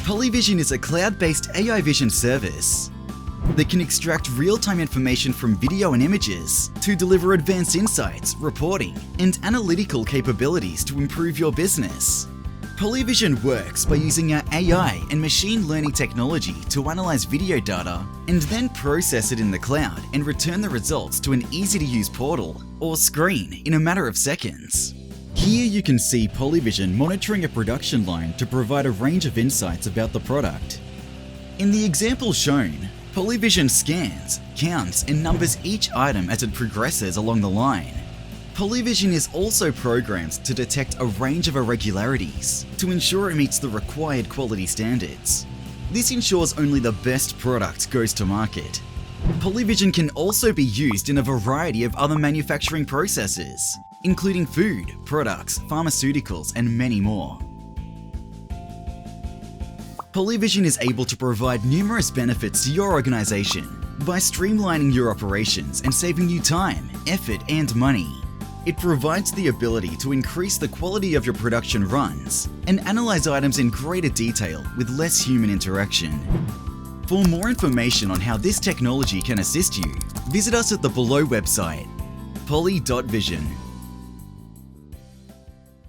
PolyVision is a cloud-based AI vision service that can extract real-time information from video and images to deliver advanced insights, reporting, and analytical capabilities to improve your business. PolyVision works by using our AI and machine learning technology to analyze video data and then process it in the cloud and return the results to an easy-to-use portal or screen in a matter of seconds. Here you can see PolyVision monitoring a production line to provide a range of insights about the product. In the example shown, PolyVision scans, counts, and numbers each item as it progresses along the line. PolyVision is also programmed to detect a range of irregularities to ensure it meets the required quality standards. This ensures only the best product goes to market. PolyVision can also be used in a variety of other manufacturing processes, including food, products, pharmaceuticals, and many more. PolyVision is able to provide numerous benefits to your organization by streamlining your operations and saving you time, effort, and money. It provides the ability to increase the quality of your production runs and analyze items in greater detail with less human interaction. For more information on how this technology can assist you, visit us at the below website, poly.vision.